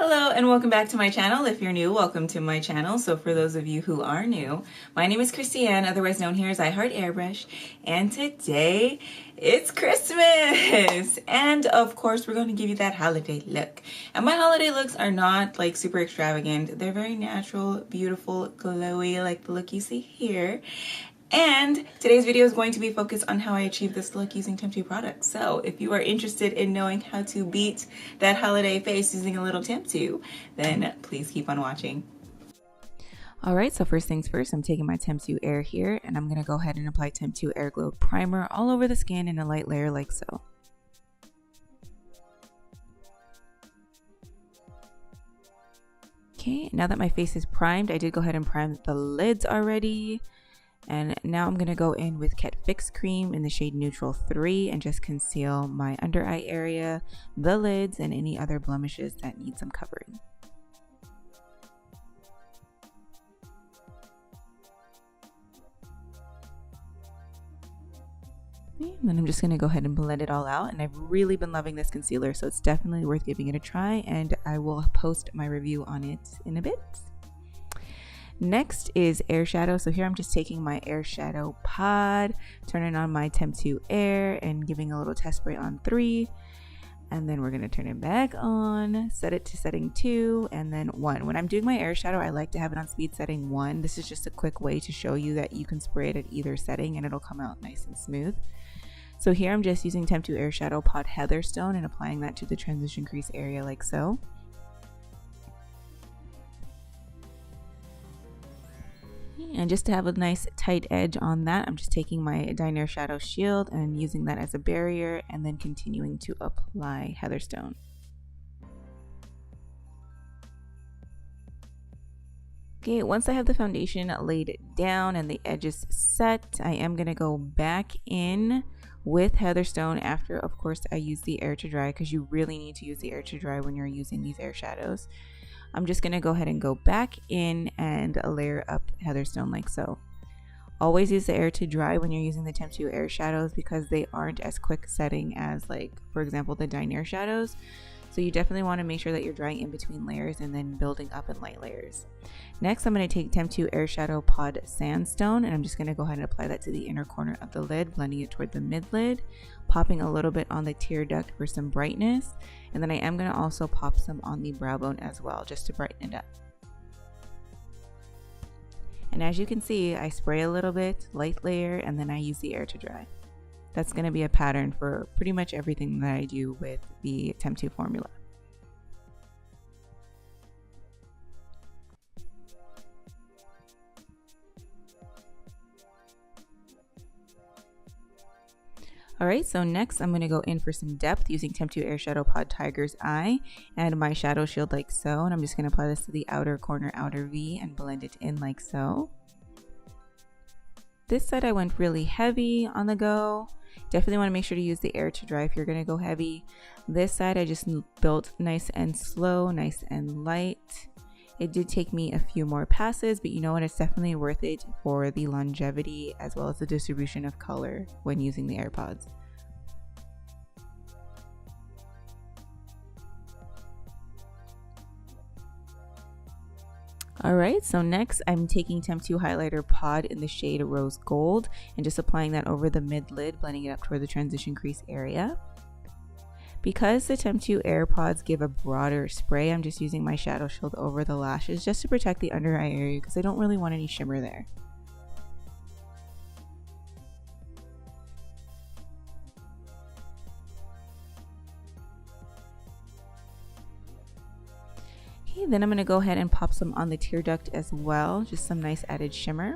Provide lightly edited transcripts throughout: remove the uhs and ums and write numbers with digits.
Hello and welcome back to my channel. If you're new, welcome to my channel. So for those of you who are new, my name is Christiane, otherwise known here as IHeartAirbrush, and today it's Christmas! And of course, we're going to give you that holiday look. And my holiday looks are not like super extravagant. They're very natural, beautiful, glowy, like the look you see here. And today's video is going to be focused on how I achieve this look using Temptu products. So if you are interested in knowing how to beat that holiday face using a little Temptu, then please keep on watching. Alright, so first things first, I'm taking my Temptu Air here, and I'm going to go ahead and apply Temptu AirGlow Primer all over the skin in a light layer like so. Okay, now that my face is primed, I did go ahead and prime the lids already. And now I'm going to go in with Kett Fixx Cream in the shade Neutral 3 and just conceal my under eye area, the lids, and any other blemishes that need some covering. And then I'm just going to go ahead and blend it all out, and I've really been loving this concealer, so it's definitely worth giving it a try, and I will post my review on it in a bit. Next is Airshadow. So here I'm just taking my Airshadow pod, turning on my Temptu Air and giving a little test spray on 3. And then we're going to turn it back on, set it to setting 2, and then 1. When I'm doing my Airshadow, I like to have it on speed setting 1. This is just a quick way to show you that you can spray it at either setting and it'll come out nice and smooth. So here I'm just using Temptu Airshadow Pod Heatherstone and applying that to the transition crease area like so. And just to have a nice tight edge on that, I'm just taking my Dinair Shadow Shield and using that as a barrier, and then continuing to apply Heatherstone. Okay, once I have the foundation laid down and the edges set, I am going to go back in with Heatherstone after, of course, I use the air to dry, because you really need to use the air to dry when you're using these air shadows. I'm just going to go ahead and go back in and layer up Heatherstone like so. Always use the air to dry when you're using the Temptu Air shadows, because they aren't as quick setting as, like, for example, the Dinair shadows. So you definitely want to make sure that you're drying in between layers and then building up in light layers. Next, I'm going to take Temptu Airshadow Pod Sandstone, and I'm just going to go ahead and apply that to the inner corner of the lid, blending it toward the mid lid, popping a little bit on the tear duct for some brightness, and then I am going to also pop some on the brow bone as well, just to brighten it up. And as you can see, I spray a little bit, light layer, and then I use the air to dry. That's going to be a pattern for pretty much everything that I do with the Temptu formula. Alright, so next I'm going to go in for some depth using Temptu Airshadow Pod Tiger's Eye and my shadow shield like so, and I'm just going to apply this to the outer corner, outer V, and blend it in like so. This side I went really heavy on the go. Definitely want to make sure to use the air to dry if you're going to go heavy. This side I just built nice and slow, nice and light. It did take me a few more passes, but you know what, it's definitely worth it for the longevity as well as the distribution of color when using the AirPods. Alright, so next I'm taking Temptu Highlighter Pod in the shade Rose Gold and just applying that over the mid lid, blending it up toward the transition crease area. Because the Temptu AirPods give a broader spray, I'm just using my shadow shield over the lashes just to protect the under eye area, because I don't really want any shimmer there. Okay, then I'm going to go ahead and pop some on the tear duct as well, just some nice added shimmer.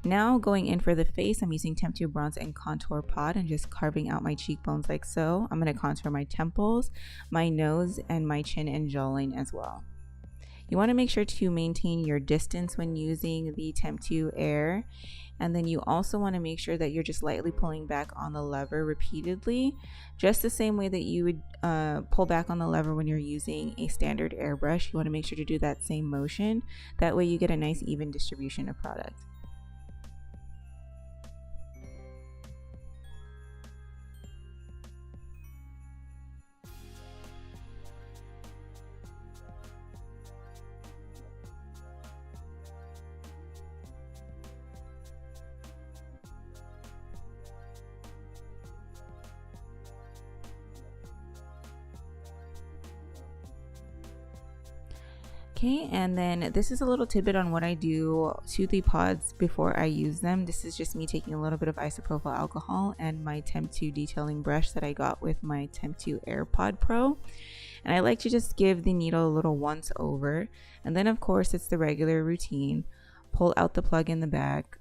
Now going in for the face, I'm using Temptu Bronze and Contour Pod and just carving out my cheekbones like so. I'm going to contour my temples, my nose, and my chin and jawline as well. You want to make sure to maintain your distance when using the Temptu Air, and then you also want to make sure that you're just lightly pulling back on the lever repeatedly, just the same way that you would pull back on the lever when you're using a standard airbrush. You want to make sure to do that same motion. That way you get a nice even distribution of product. Okay, and then this is a little tidbit on what I do to the pods before I use them. This is just me taking a little bit of isopropyl alcohol and my Temptu detailing brush that I got with my Temptu AirPod Pro. And I like to just give the needle a little once over. And then of course it's the regular routine. Pull out the plug in the back,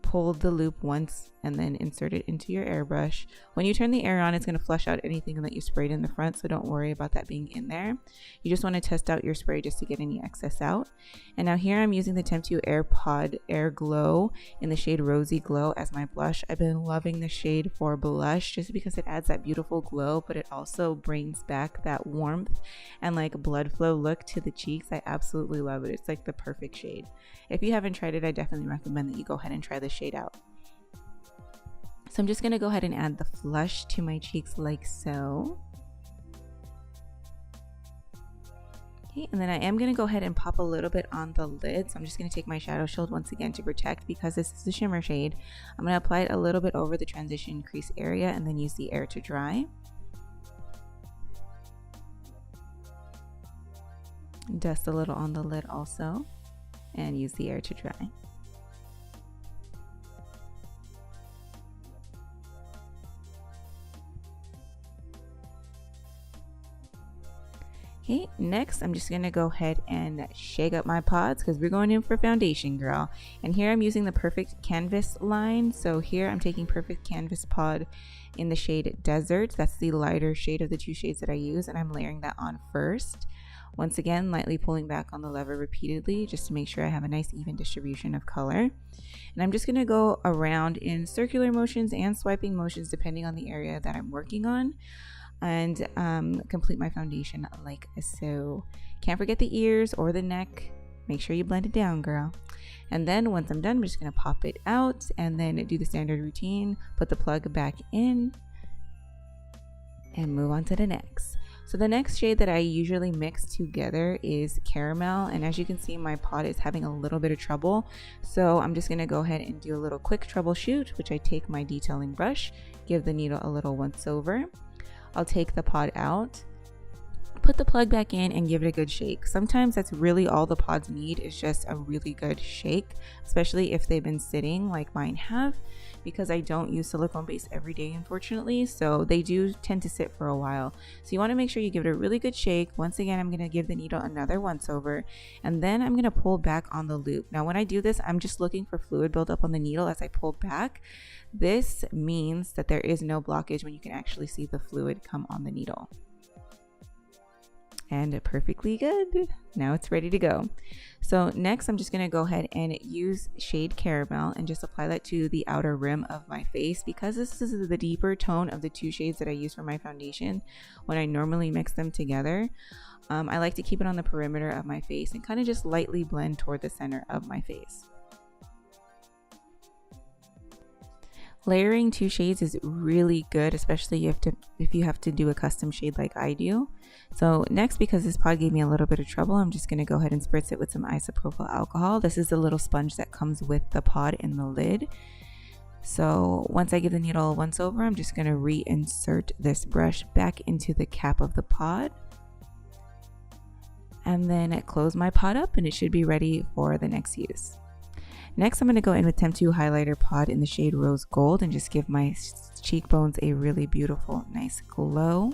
pull the loop once, and then insert it into your airbrush. When you turn the air on, it's going to flush out anything that you sprayed in the front, so don't worry about that being in there. You just want to test out your spray just to get any excess out. And now here I'm using the Temptu AirPod AirGlow in the shade Rosy Glow as my blush. I've been loving the shade for blush just because it adds that beautiful glow, but it also brings back that warmth and like blood flow look to the cheeks. I absolutely love it. It's like the perfect shade. If you haven't tried it, I definitely recommend that you go ahead and try this shade out. So I'm just going to go ahead and add the flush to my cheeks like so. Okay, and then I am going to go ahead and pop a little bit on the lid. So I'm just going to take my Shadow Shield once again to protect, because this is a shimmer shade. I'm going to apply it a little bit over the transition crease area and then use the air to dry. Dust a little on the lid also and use the air to dry. Okay, next I'm just going to go ahead and shake up my pods because we're going in for foundation, girl. And here I'm using the Perfect Canvas line. So here I'm taking Perfect Canvas pod in the shade Desert. That's the lighter shade of the two shades that I use, and I'm layering that on first. Once again, lightly pulling back on the lever repeatedly just to make sure I have a nice even distribution of color. And I'm just going to go around in circular motions and swiping motions depending on the area that I'm working on, and complete my foundation like so. Can't forget the ears or the neck. Make sure you blend it down, girl. And then once I'm done, I'm just going to pop it out and then do the standard routine, put the plug back in, and move on to the next. So the next shade that I usually mix together is Caramel, and as you can see, my pod is having a little bit of trouble, so I'm just going to go ahead and do a little quick troubleshoot, which I take my detailing brush, give the needle a little once over. I'll take the pod out, put the plug back in, and give it a good shake. Sometimes that's really all the pods need, is just a really good shake, especially if they've been sitting like mine have, because I don't use silicone base every day, unfortunately, so they do tend to sit for a while. So you want to make sure you give it a really good shake. Once again, I'm going to give the needle another once over, and then I'm going to pull back on the loop. Now when I do this, I'm just looking for fluid buildup on the needle as I pull back. This means that there is no blockage when you can actually see the fluid come on the needle. And perfectly good. Now it's ready to go. So next I'm just going to go ahead and use shade Caramel and just apply that to the outer rim of my face, because this is the deeper tone of the two shades that I use for my foundation when I normally mix them together. I like to keep it on the perimeter of my face and kind of just lightly blend toward the center of my face. Layering two shades is really good, especially if you have to do a custom shade like I do. So next, because this pod gave me a little bit of trouble, I'm just going to go ahead and spritz it with some isopropyl alcohol. This is the little sponge that comes with the pod in the lid. So once I give the needle once over, I'm just going to reinsert this brush back into the cap of the pod. And then close my pod up, and it should be ready for the next use. Next, I'm going to go in with Temptu highlighter pod in the shade Rose Gold and just give my cheekbones a really beautiful, nice glow.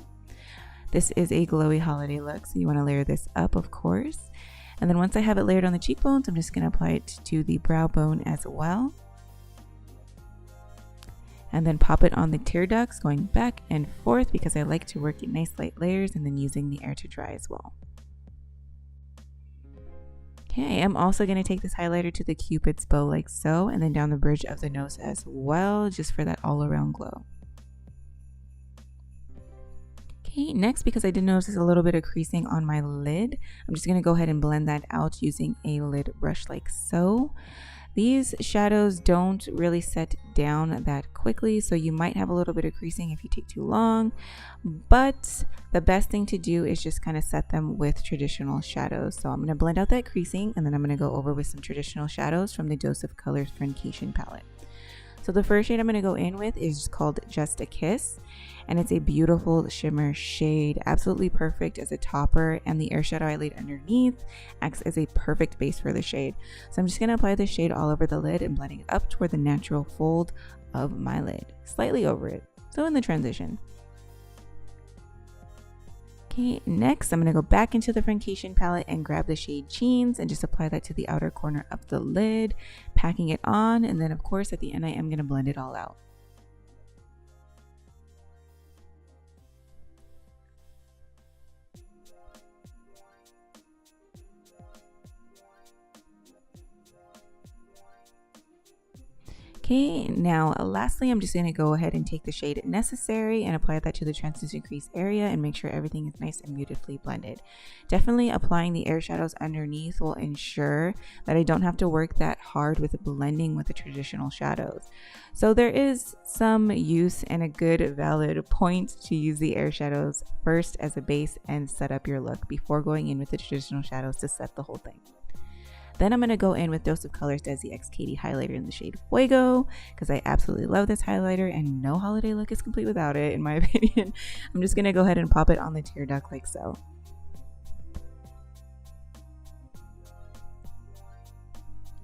This is a glowy holiday look, so you want to layer this up, of course. And then once I have it layered on the cheekbones, I'm just going to apply it to the brow bone as well. And then pop it on the tear ducts, going back and forth because I like to work in nice light layers, and then using the air to dry as well. Okay, I'm also going to take this highlighter to the Cupid's bow like so, and then down the bridge of the nose as well, just for that all-around glow. Okay, next, because I did notice a little bit of creasing on my lid, I'm just going to go ahead and blend that out using a lid brush like so. These shadows don't really set down that quickly, so you might have a little bit of creasing if you take too long, but the best thing to do is just kind of set them with traditional shadows. So I'm going to blend out that creasing, and then I'm going to go over with some traditional shadows from the Dose of Colors Friendcation palette. So the first shade I'm going to go in with is called Just a Kiss, and it's a beautiful shimmer shade, absolutely perfect as a topper, and the eyeshadow I laid underneath acts as a perfect base for the shade. So I'm just going to apply this shade all over the lid and blending it up toward the natural fold of my lid, slightly over it, so in the transition. Okay, next I'm going to go back into the Friendcation palette and grab the shade Jeans and just apply that to the outer corner of the lid, packing it on, and then of course at the end I am going to blend it all out. Okay, now lastly, I'm just going to go ahead and take the shade Necessary and apply that to the translucent crease area and make sure everything is nice and beautifully blended. Definitely applying the Airshadows underneath will ensure that I don't have to work that hard with blending with the traditional shadows. So there is some use and a good valid point to use the Airshadows first as a base and set up your look before going in with the traditional shadows to set the whole thing. Then I'm going to go in with Dose of Colors Desi X Katie highlighter in the shade Fuego because I absolutely love this highlighter and no holiday look is complete without it, in my opinion. I'm just going to go ahead and pop it on the tear duct like so.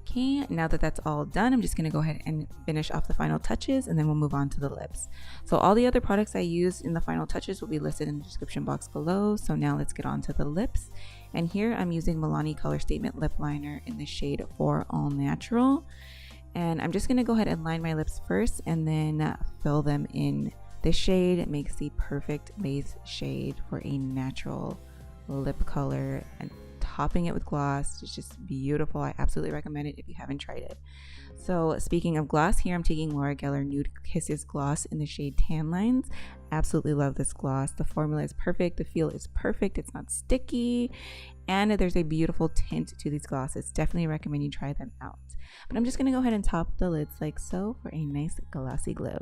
Okay, now that that's all done, I'm just going to go ahead and finish off the final touches and then we'll move on to the lips. So all the other products I used in the final touches will be listed in the description box below. So now let's get on to the lips. And here I'm using Milani Color Statement Lip Liner in the shade For All Natural. And I'm just going to go ahead and line my lips first and then fill them in. This shade makes the perfect base shade for a natural lip color, and topping it with gloss is just beautiful. I absolutely recommend it if you haven't tried it. So speaking of gloss, here I'm taking Laura Geller Nude Kisses gloss in the shade Tan Lines. Absolutely love this gloss. The formula is perfect, the feel is perfect, it's not sticky, and there's a beautiful tint to these glosses. Definitely recommend you try them out. But I'm just going to go ahead and top the lids like so for a nice glossy glow.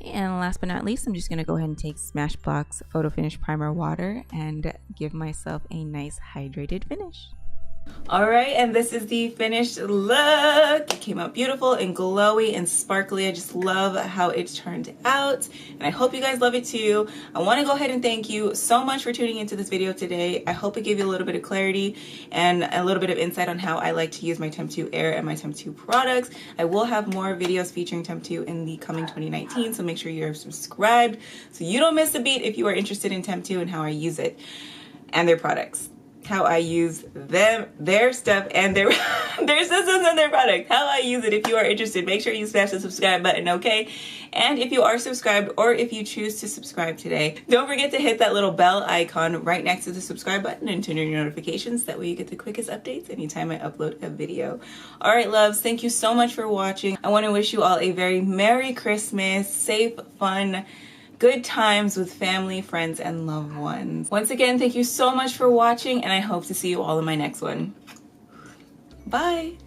And last but not least, I'm just going to go ahead and take Smashbox Photo Finish Primer Water and give myself a nice hydrated finish. Alright, and this is the finished look. It came out beautiful and glowy and sparkly. I just love how it turned out, and I hope you guys love it too. I want to go ahead and thank you so much for tuning into this video today. I hope it gave you a little bit of clarity and a little bit of insight on how I like to use my Temptu Air and my Temptu products. I will have more videos featuring Temptu in the coming 2019, so make sure you're subscribed so you don't miss a beat if you are interested in Temptu and how I use it and their products. How I use them, their stuff, and their systems and their product. How I use it. If you are interested, make sure you smash the subscribe button, okay? And if you are subscribed, or if you choose to subscribe today, don't forget to hit that little bell icon right next to the subscribe button and turn on your notifications. That way you get the quickest updates anytime I upload a video. All right, loves, thank you so much for watching. I want to wish you all a very Merry Christmas, safe, fun, good times with family, friends, and loved ones. Once again, thank you so much for watching, and I hope to see you all in my next one. Bye!